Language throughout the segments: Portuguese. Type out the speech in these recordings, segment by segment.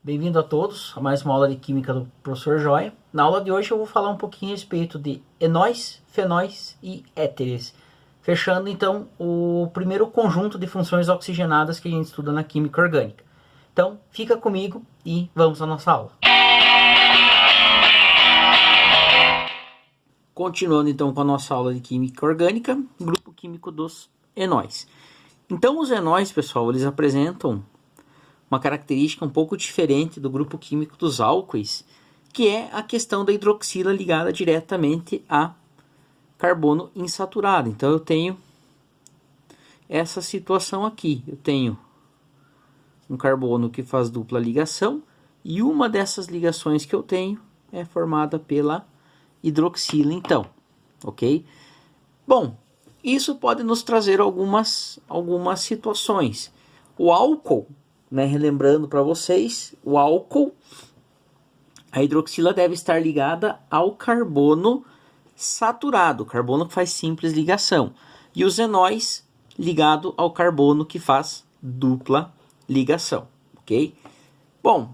Bem-vindo a todos a mais uma aula de Química do Professor Joia. Na aula de hoje eu vou falar um pouquinho a respeito de enóis, fenóis e éteres. Fechando então o primeiro conjunto de funções oxigenadas que a gente estuda na Química Orgânica. Então fica comigo e vamos à nossa aula. Continuando então com a nossa aula de Química Orgânica, grupo químico dos enóis. Então os enóis, pessoal, eles apresentam uma característica um pouco diferente do grupo químico dos álcoois, que é a questão da hidroxila ligada diretamente a carbono insaturado. Então eu tenho essa situação aqui. Eu tenho um carbono que faz dupla ligação e uma dessas ligações que eu tenho é formada pela hidroxila, então, ok? Bom, isso pode nos trazer algumas situações. O álcool, né, relembrando para vocês, o álcool, a hidroxila deve estar ligada ao carbono saturado, carbono que faz simples ligação, e os enóis ligado ao carbono que faz dupla ligação, ok? Bom,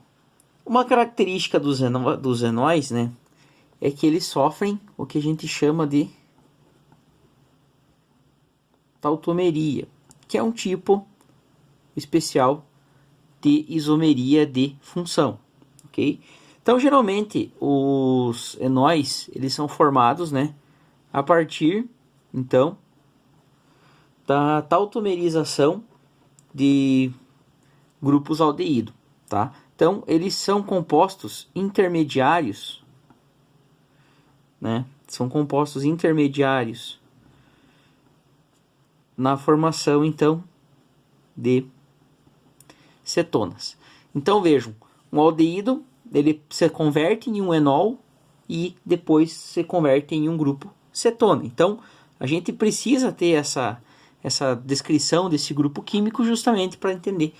uma característica dos enóis, né, é que eles sofrem o que a gente chama de tautomeria, que é um tipo especial de isomeria de função, ok? Então, geralmente, os enóis, eles são formados, né, a partir, então, da tautomerização de grupos aldeído, tá? Então, eles são compostos intermediários, né? São compostos intermediários na formação, então, de cetonas. Então vejam, um aldeído ele se converte em um enol e depois se converte em um grupo cetona. Então a gente precisa ter essa descrição desse grupo químico justamente para entender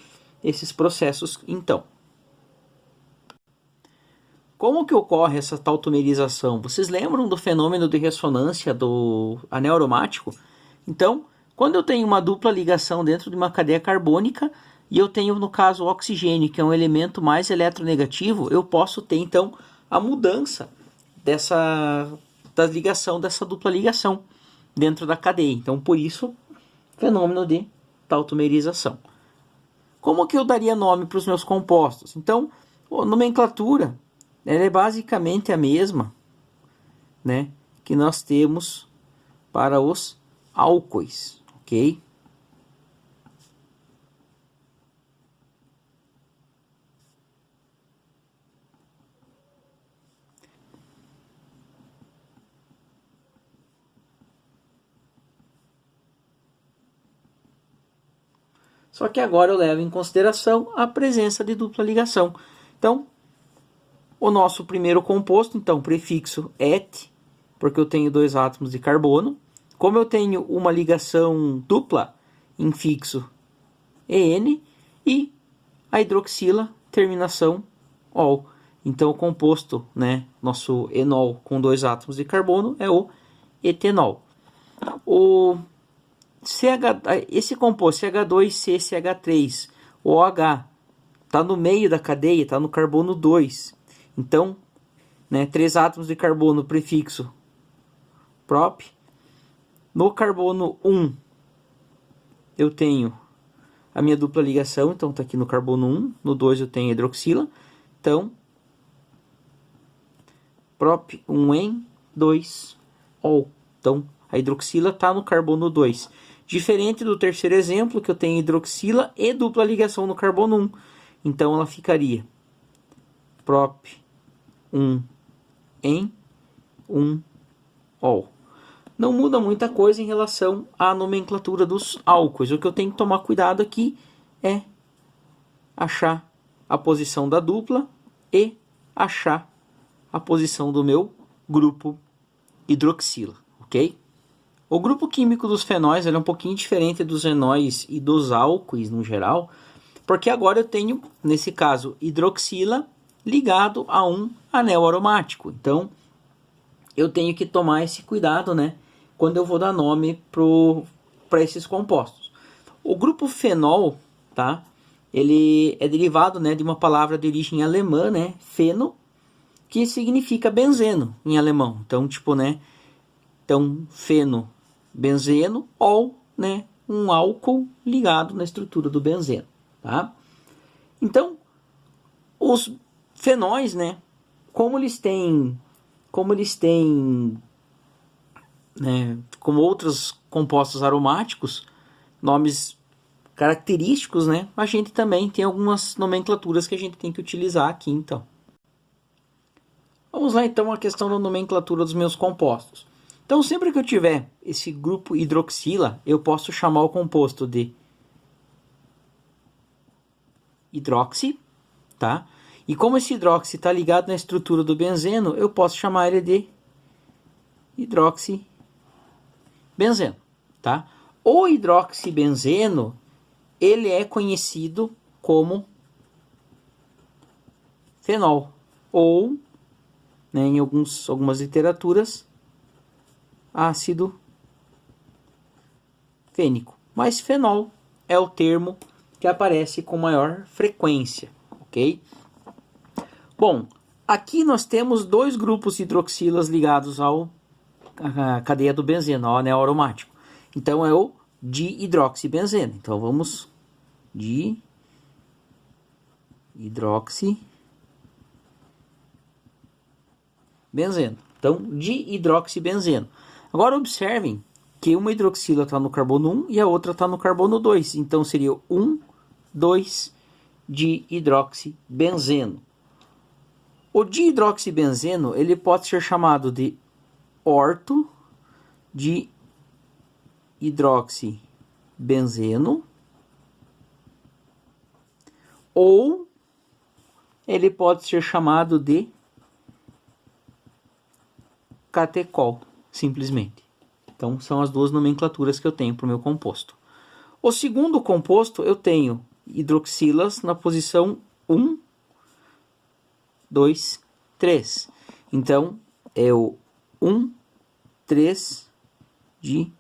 esses processos. Então, como que ocorre essa tautomerização? Vocês lembram do fenômeno de ressonância do anel aromático? Então, quando eu tenho uma dupla ligação dentro de uma cadeia carbônica, e eu tenho, no caso, o oxigênio, que é um elemento mais eletronegativo, eu posso ter, então, a mudança da ligação, dessa dupla ligação dentro da cadeia. Então, por isso, fenômeno de tautomerização. Como que eu daria nome para os meus compostos? Então, a nomenclatura ela é basicamente a mesma, né, que nós temos para os álcoois, ok? Só que agora eu levo em consideração a presença de dupla ligação. Então, o nosso primeiro composto, então, prefixo et, porque eu tenho dois átomos de carbono. Como eu tenho uma ligação dupla, infixo en, e a hidroxila, terminação ol. Então, o composto, né, nosso enol com dois átomos de carbono é o etenol. Esse composto CH2CCH3, OH, está no meio da cadeia, está no carbono 2. Então, né, 3 átomos de carbono, prefixo prop. No carbono 1, eu tenho a minha dupla ligação, então está aqui no carbono 1. No 2 eu tenho a hidroxila. Então, prop 1en 2ol. Então, a hidroxila está no carbono 2. Diferente do terceiro exemplo, que eu tenho hidroxila e dupla ligação no carbono 1. Então, ela ficaria prop 1en 1ol. Não muda muita coisa em relação à nomenclatura dos álcoois. O que eu tenho que tomar cuidado aqui é achar a posição da dupla e achar a posição do meu grupo hidroxila, ok? O grupo químico dos fenóis é um pouquinho diferente dos enóis e dos álcoois no geral, porque agora eu tenho, nesse caso, hidroxila ligado a um anel aromático. Então, eu tenho que tomar esse cuidado, né, quando eu vou dar nome para esses compostos. O grupo fenol, tá, ele é derivado, né, de uma palavra de origem alemã, né, feno, que significa benzeno em alemão. Então, tipo, né, então feno, benzeno ou, né, um álcool ligado na estrutura do benzeno, tá? Então, os fenóis, né, como eles têm, né, como outros compostos aromáticos, nomes característicos, né, a gente também tem algumas nomenclaturas que a gente tem que utilizar aqui, então. Vamos lá, então, à questão da nomenclatura dos meus compostos. Então, sempre que eu tiver esse grupo hidroxila, eu posso chamar o composto de hidroxi, tá? E como esse hidroxi está ligado na estrutura do benzeno, eu posso chamar ele de hidroxibenzeno, tá? O hidroxibenzeno, ele é conhecido como fenol, ou, né, em algumas literaturas, ácido fênico. Mas fenol é o termo que aparece com maior frequência, ok? Bom, aqui nós temos dois grupos hidroxilas ligados à cadeia do benzeno, ao anel aromático. Então é o dihidroxibenzeno. Então vamos dihidroxibenzeno. Então, dihidroxibenzeno. Agora observem que uma hidroxila está no carbono 1 e a outra está no carbono 2. Então seria 1, 2 dihidroxibenzeno. O dihidroxibenzeno ele pode ser chamado de orto dihidroxibenzeno ou ele pode ser chamado de catecol, simplesmente. Então, são as duas nomenclaturas que eu tenho para o meu composto. O segundo composto, eu tenho hidroxilas na posição 1, 2, 3. Então, é o 1, 3 de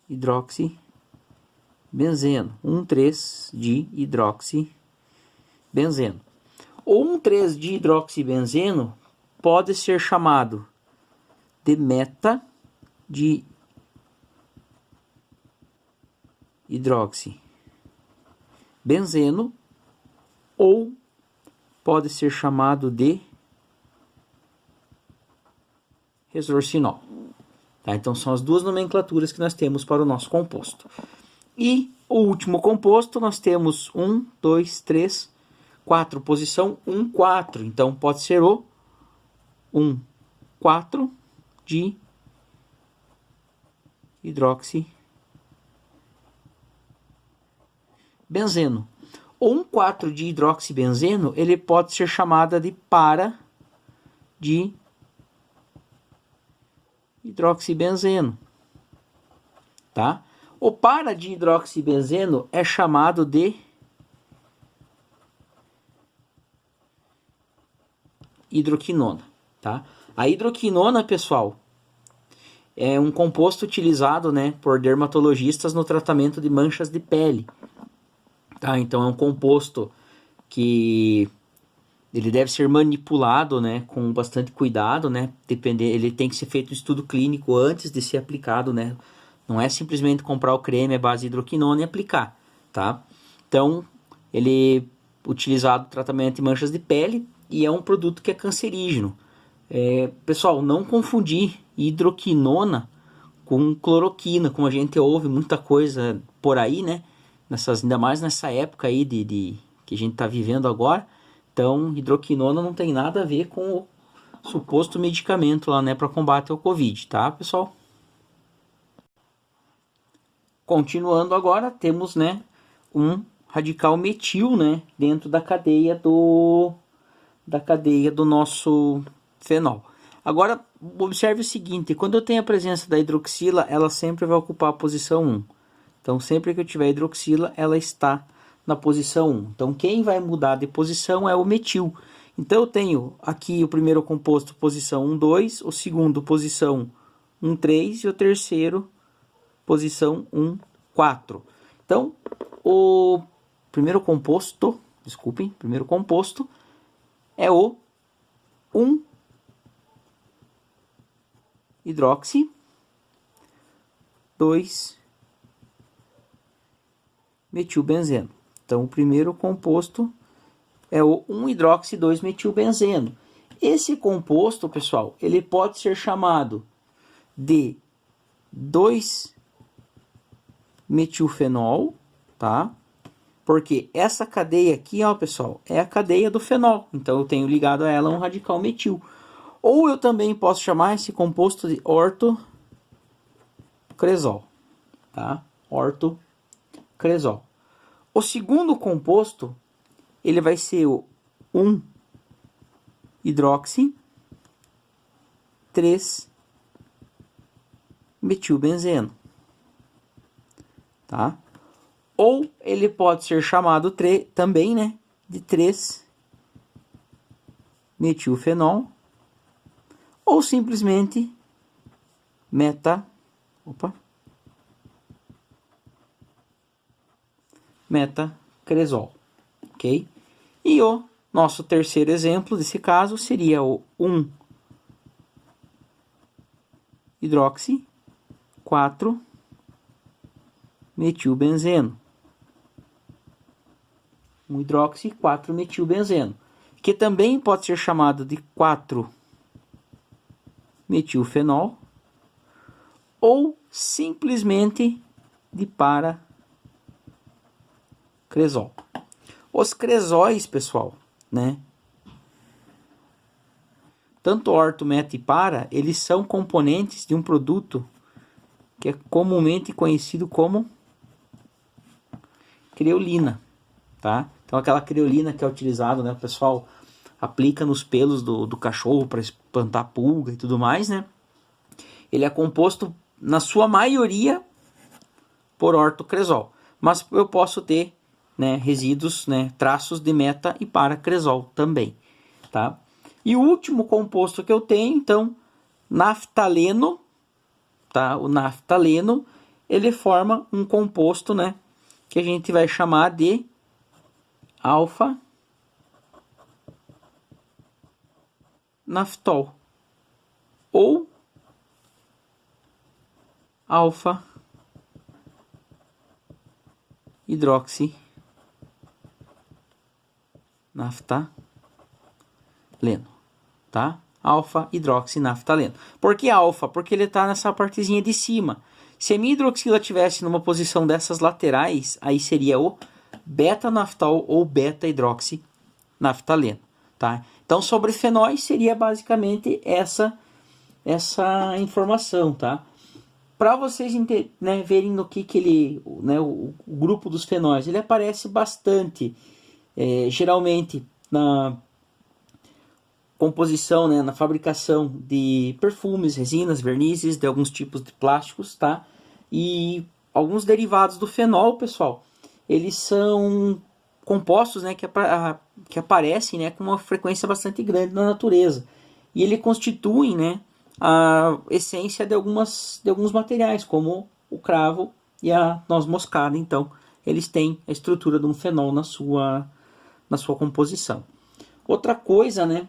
hidroxibenzeno. 1, 3 de hidroxibenzeno. O 1, 3 de hidroxibenzeno pode ser chamado de meta de hidroxibenzeno ou pode ser chamado de resorcinol. Tá? Então são as duas nomenclaturas que nós temos para o nosso composto. E o último composto nós temos 1, 2, 3, 4, posição 1, 4. Então pode ser o 1, 4 de hidroxibenzeno. O 1,4 de hidroxibenzeno ele pode ser chamada de para de hidroxibenzeno, tá? O para de hidroxibenzeno é chamado de hidroquinona, tá? A hidroquinona, pessoal, é um composto utilizado, né, por dermatologistas no tratamento de manchas de pele, tá? Então é um composto que ele deve ser manipulado, né, com bastante cuidado, né? Ele tem que ser feito um estudo clínico antes de ser aplicado, né? Não é simplesmente comprar o creme à base de hidroquinona e aplicar, tá? Então, ele é utilizado no tratamento de manchas de pele e é um produto que é cancerígeno. Pessoal, não confundir hidroquinona com cloroquina, como a gente ouve muita coisa por aí, né? Ainda mais nessa época aí que a gente está vivendo agora. Então, hidroquinona não tem nada a ver com o suposto medicamento lá, né, para combate ao Covid, tá, pessoal? Continuando agora, temos, né, um radical metil, né, dentro da cadeia do nosso fenol. Agora, observe o seguinte, quando eu tenho a presença da hidroxila, ela sempre vai ocupar a posição 1. Então, sempre que eu tiver hidroxila, ela está na posição 1. Então, quem vai mudar de posição é o metil. Então, eu tenho aqui o primeiro composto, posição 1, 2, o segundo, posição 1, 3 e o terceiro, posição 1, 4. Então, o primeiro composto, desculpem, primeiro composto é o 1-hidroxi 2-metilbenzeno. Então, o primeiro composto é o 1-hidroxi 2-metilbenzeno. Esse composto, pessoal, ele pode ser chamado de 2-metilfenol, tá? Porque essa cadeia aqui, ó, pessoal, é a cadeia do fenol. Então, eu tenho ligado a ela um radical metil. Ou eu também posso chamar esse composto de ortocresol, tá? Ortocresol. O segundo composto, ele vai ser o 1-hidroxi 3-metilbenzeno, tá? Ou ele pode ser chamado também, né, de 3-metilfenol, ou simplesmente metacresol, ok? E o nosso terceiro exemplo desse caso seria o 1-hidroxi 4-metilbenzeno. 1-hidroxi 4-metilbenzeno, que também pode ser chamado de 4-metilfenol ou simplesmente de paracresol. Os cresóis, pessoal, né? Tanto orto, meta e para, eles são componentes de um produto que é comumente conhecido como creolina, tá? Então aquela creolina que é utilizada, né? O pessoal aplica nos pelos do cachorro para espantar pulga e tudo mais, né? Ele é composto, na sua maioria, por ortocresol. Mas eu posso ter, né, resíduos, né, traços de meta e paracresol também, tá? E o último composto que eu tenho, então, naftaleno, tá? O naftaleno, ele forma um composto, né, que a gente vai chamar de alfa-naftol ou alfa-hidroxinaftaleno, tá? Alfa-hidroxinaftaleno. Por que alfa? Porque ele está nessa partezinha de cima. Se a minha hidroxila tivesse numa posição dessas laterais, aí seria o beta-naftol ou beta-hidroxinaftaleno, tá? Então, sobre fenóis seria basicamente essa informação, tá? Para vocês, né, verem no que ele, né, o grupo dos fenóis, ele aparece bastante, geralmente na composição, né, na fabricação de perfumes, resinas, vernizes, de alguns tipos de plásticos, tá? E alguns derivados do fenol, pessoal, eles são compostos, né, que aparecem, né, com uma frequência bastante grande na natureza. E ele constituem, né, a essência de alguns materiais, como o cravo e a noz moscada. Então, eles têm a estrutura de um fenol na sua composição. Outra coisa, né,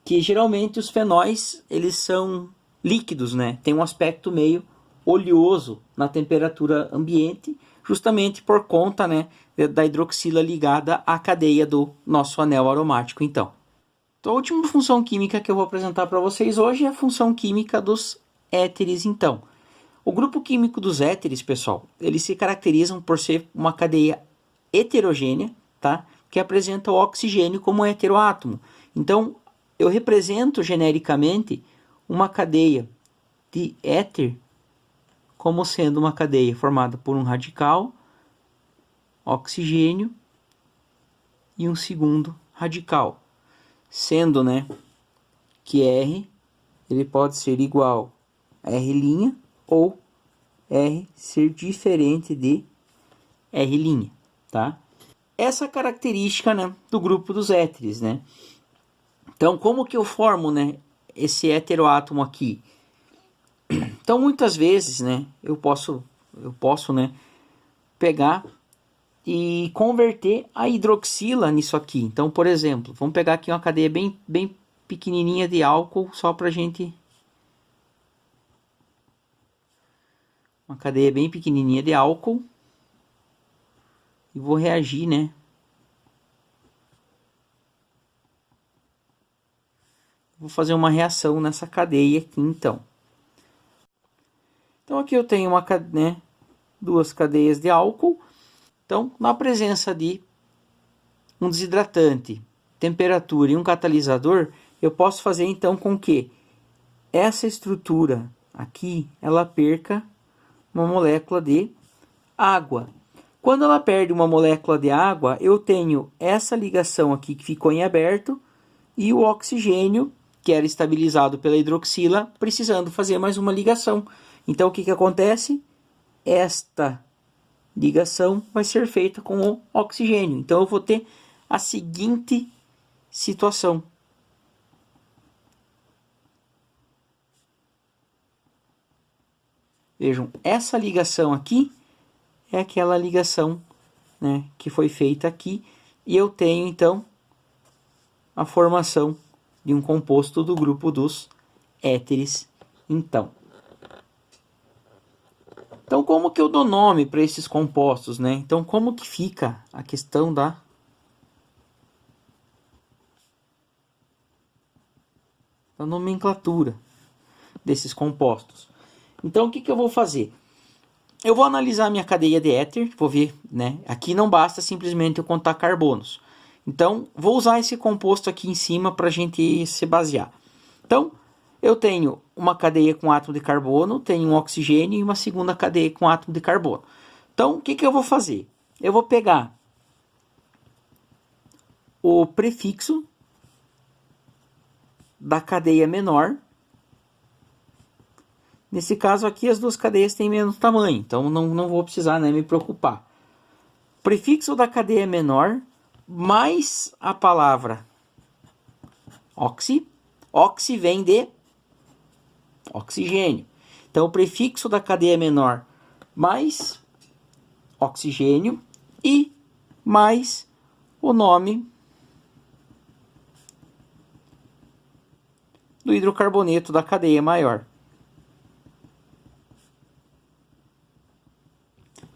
que geralmente os fenóis, eles são líquidos, né, tem um aspecto meio oleoso na temperatura ambiente, justamente por conta, né, da hidroxila ligada à cadeia do nosso anel aromático, então. A última função química que eu vou apresentar para vocês hoje é a função química dos éteres, então. O grupo químico dos éteres, pessoal, eles se caracterizam por ser uma cadeia heterogênea, tá? Que apresenta o oxigênio como heteroátomo. Então, eu represento genericamente uma cadeia de éter como sendo uma cadeia formada por um radical, oxigênio e um segundo radical. Sendo, né, que R ele pode ser igual a R' ou R ser diferente de R', tá? Essa característica, né, do grupo dos éteres, né? Então, como que eu formo, né, esse heteroátomo aqui? Então, muitas vezes, né, eu posso, né, pegar e converter a hidroxila nisso aqui. Então, por exemplo, vamos pegar aqui uma cadeia bem pequenininha de álcool, só para a gente... Uma cadeia bem pequenininha de álcool. E vou reagir, né? Vou fazer uma reação nessa cadeia aqui, então. Então, aqui eu tenho duas cadeias de álcool. Então, na presença de um desidratante, temperatura e um catalisador, eu posso fazer, então, com que essa estrutura aqui, ela perca uma molécula de água. Quando ela perde uma molécula de água, eu tenho essa ligação aqui que ficou em aberto e o oxigênio, que era estabilizado pela hidroxila, precisando fazer mais uma ligação. Então, o que acontece? Esta ligação vai ser feita com o oxigênio. Então, eu vou ter a seguinte situação. Vejam, essa ligação aqui é aquela ligação, né, que foi feita aqui. E eu tenho, então, a formação de um composto do grupo dos éteres, então. Então, como que eu dou nome para esses compostos, né? Então, como que fica a questão da nomenclatura desses compostos? Então, o que eu vou fazer? Eu vou analisar minha cadeia de éter, vou ver, né? Aqui não basta simplesmente eu contar carbonos. Então, vou usar esse composto aqui em cima para a gente se basear. Então, eu tenho uma cadeia com átomo de carbono, tenho um oxigênio e uma segunda cadeia com átomo de carbono. Então, o que eu vou fazer? Eu vou pegar o prefixo da cadeia menor. Nesse caso aqui, as duas cadeias têm menos tamanho, então não vou precisar, né, me preocupar. Prefixo da cadeia menor mais a palavra oxi. Oxi vem de oxigênio. Então, o prefixo da cadeia menor mais oxigênio e mais o nome do hidrocarboneto da cadeia maior.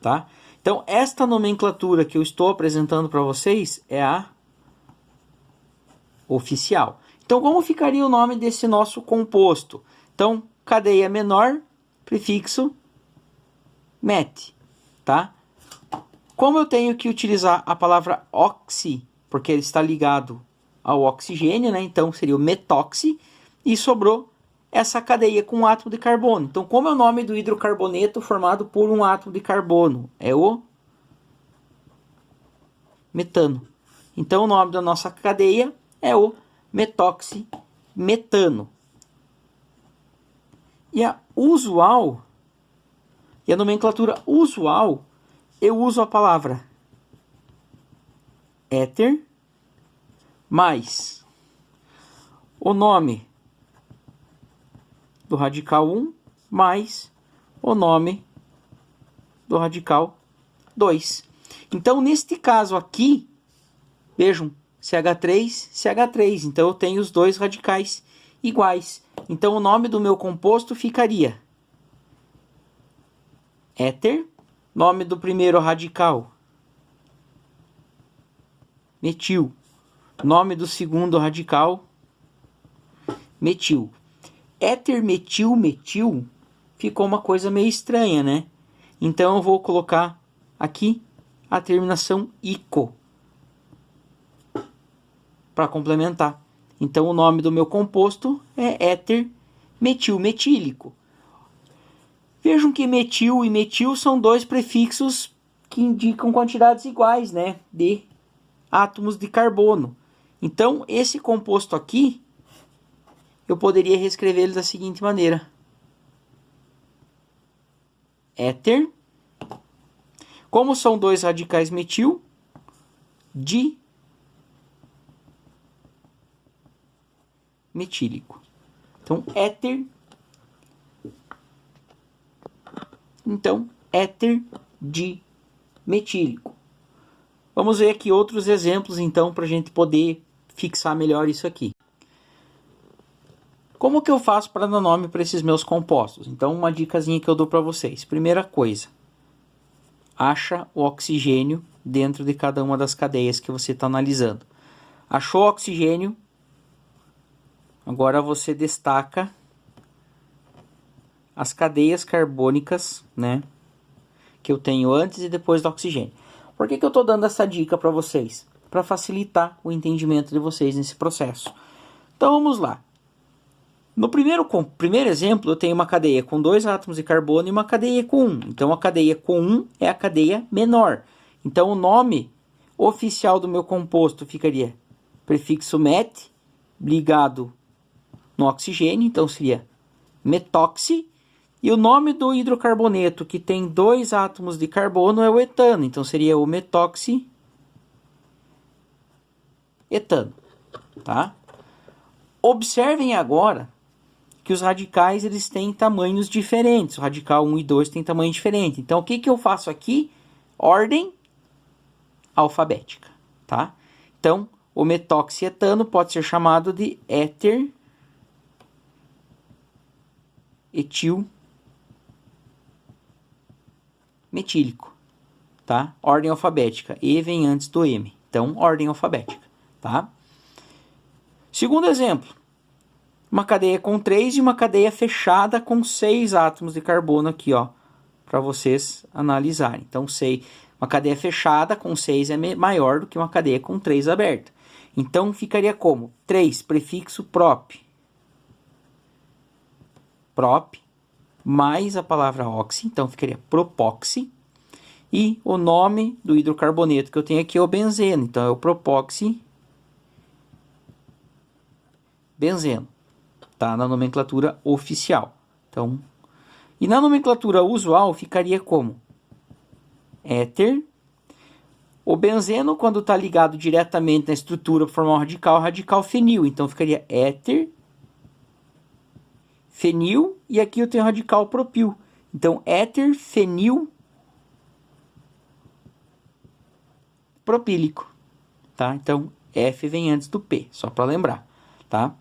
Tá? Então, esta nomenclatura que eu estou apresentando para vocês é a oficial. Então, como ficaria o nome desse nosso composto? Então, cadeia menor, prefixo met, tá? Como eu tenho que utilizar a palavra oxi, porque ele está ligado ao oxigênio, né? Então, seria o metoxi, e sobrou essa cadeia com um átomo de carbono. Então, como é o nome do hidrocarboneto formado por um átomo de carbono? É o metano. Então, o nome da nossa cadeia é o metoximetano. E a usual, e a nomenclatura usual, eu uso a palavra éter mais o nome do radical 1 mais o nome do radical 2. Então, neste caso aqui, vejam, CH3, CH3. Então, eu tenho os dois radicais iguais. Então, o nome do meu composto ficaria éter, nome do primeiro radical, metil, nome do segundo radical, metil. Éter, metil, metil, ficou uma coisa meio estranha, né? Então, eu vou colocar aqui a terminação ico para complementar. Então, o nome do meu composto é éter metil metílico. Vejam que metil e metil são dois prefixos que indicam quantidades iguais, né, de átomos de carbono. Então, esse composto aqui, eu poderia reescrever ele da seguinte maneira. Éter, como são dois radicais metil, dimetílico. Então, éter. Então, éter dimetílico. Vamos ver aqui outros exemplos, então, para a gente poder fixar melhor isso aqui. Como que eu faço para dar nome para esses meus compostos? Então, uma dicasinha que eu dou para vocês. Primeira coisa, acha o oxigênio dentro de cada uma das cadeias que você está analisando. Achou o oxigênio, agora você destaca as cadeias carbônicas, né, que eu tenho antes e depois do oxigênio. Por que eu estou dando essa dica para vocês? Para facilitar o entendimento de vocês nesse processo. Então vamos lá. No primeiro exemplo, eu tenho uma cadeia com 2 átomos de carbono e uma cadeia com 1. Então a cadeia com 1 é a cadeia menor. Então o nome oficial do meu composto ficaria prefixo met ligado no oxigênio, então seria metóxi. E o nome do hidrocarboneto que tem 2 átomos de carbono é o etano, então seria o metóxi etano, tá? Observem agora que os radicais eles têm tamanhos diferentes. O radical 1 e 2 tem tamanho diferente. Então o que eu faço aqui? Ordem alfabética, tá? Então o metóxietano pode ser chamado de éter etil metílico, tá? Ordem alfabética. E vem antes do M. Então, ordem alfabética, tá? Segundo exemplo. Uma cadeia com 3 e uma cadeia fechada com 6 átomos de carbono aqui, ó. Para vocês analisarem. Então, uma cadeia fechada com 6 é maior do que uma cadeia com 3 aberta. Então, ficaria como? 3, prefixo prop. Prop, mais a palavra oxi, então ficaria propóxi. E o nome do hidrocarboneto que eu tenho aqui é o benzeno, então é o propóxi benzeno, tá? Na nomenclatura oficial. Então, e na nomenclatura usual ficaria como? Éter. O benzeno, quando está ligado diretamente na estrutura para formar um radical fenil, então ficaria éter fenil, e aqui eu tenho radical propil. Então, éter fenil propílico, tá? Então, F vem antes do P, só para lembrar, tá?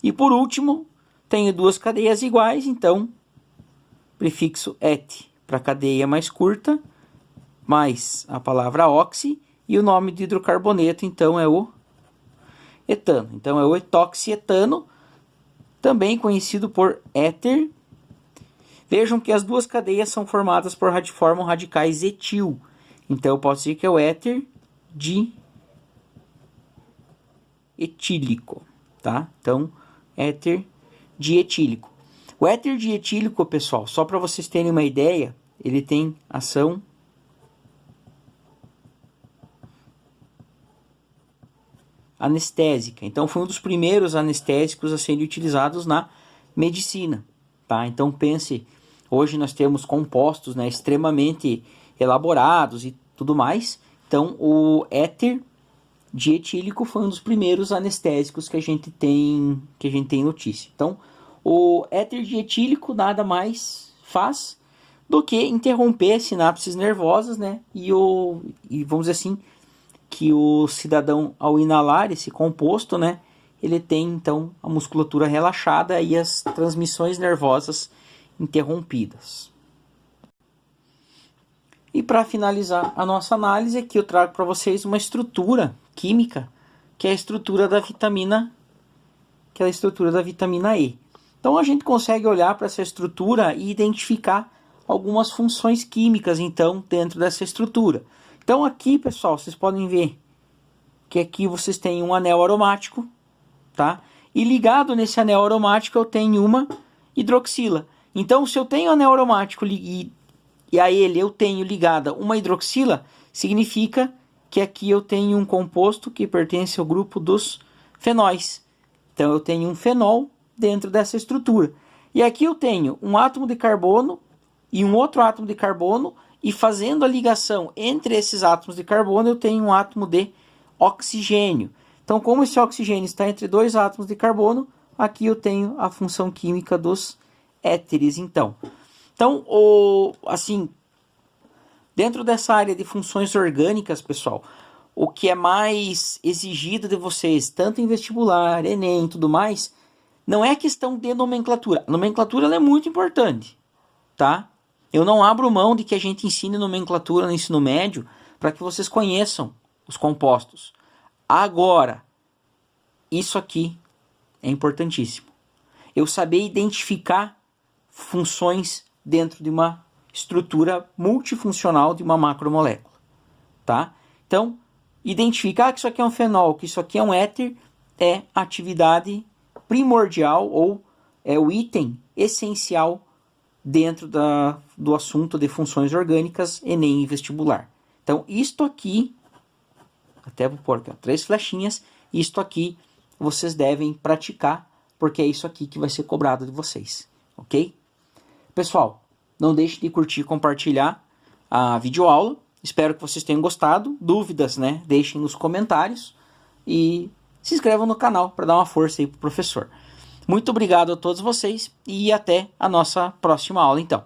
E por último, tenho 2 cadeias iguais, então, prefixo et para a cadeia mais curta, mais a palavra oxi, e o nome de hidrocarboneto, então, é o etano. Então, é o etoxietano, também conhecido por éter. Vejam que as 2 cadeias são formadas formam radicais etil. Então, eu posso dizer que é o éter dietílico, tá? Então, éter dietílico. O éter dietílico, pessoal, só para vocês terem uma ideia, ele tem ação anestésica. Então, foi um dos primeiros anestésicos a serem utilizados na medicina, tá? Então, pense, hoje nós temos compostos, né, extremamente elaborados e tudo mais. Então, o éter dietílico foi um dos primeiros anestésicos que a gente tem notícia. Então, o éter dietílico nada mais faz do que interromper as sinapses nervosas, né? E vamos dizer assim, que o cidadão, ao inalar esse composto, né, ele tem então a musculatura relaxada e as transmissões nervosas interrompidas. E para finalizar a nossa análise, aqui eu trago para vocês uma estrutura química, que é a estrutura da vitamina, E. Então a gente consegue olhar para essa estrutura e identificar algumas funções químicas, então, dentro dessa estrutura. Então aqui, pessoal, vocês podem ver que aqui vocês têm um anel aromático, tá? E ligado nesse anel aromático eu tenho uma hidroxila. Então, se eu tenho anel aromático e a ele eu tenho ligada uma hidroxila, significa que aqui eu tenho um composto que pertence ao grupo dos fenóis. Então eu tenho um fenol dentro dessa estrutura. E aqui eu tenho um átomo de carbono e um outro átomo de carbono, e fazendo a ligação entre esses átomos de carbono eu tenho um átomo de oxigênio. Então, como esse oxigênio está entre 2 átomos de carbono, aqui eu tenho a função química dos éteres, então, Dentro dessa área de funções orgânicas, pessoal, o que é mais exigido de vocês, tanto em vestibular, Enem e tudo mais, não é questão de nomenclatura. A nomenclatura ela é muito importante, tá? Eu não abro mão de que a gente ensine nomenclatura no ensino médio para que vocês conheçam os compostos. Agora, isso aqui é importantíssimo. Eu saber identificar funções dentro de uma estrutura multifuncional de uma macromolécula, tá? Então, identificar que isso aqui é um fenol, que isso aqui é um éter, é atividade primordial ou é o item essencial dentro do assunto de funções orgânicas Enem e vestibular. Então, isto aqui, até vou pôr aqui, 3 flechinhas, isto aqui vocês devem praticar, porque é isso aqui que vai ser cobrado de vocês, ok? Pessoal, não deixe de curtir e compartilhar a videoaula. Espero que vocês tenham gostado. Dúvidas, né? Deixem nos comentários e se inscrevam no canal para dar uma força aí pro professor. Muito obrigado a todos vocês e até a nossa próxima aula, então.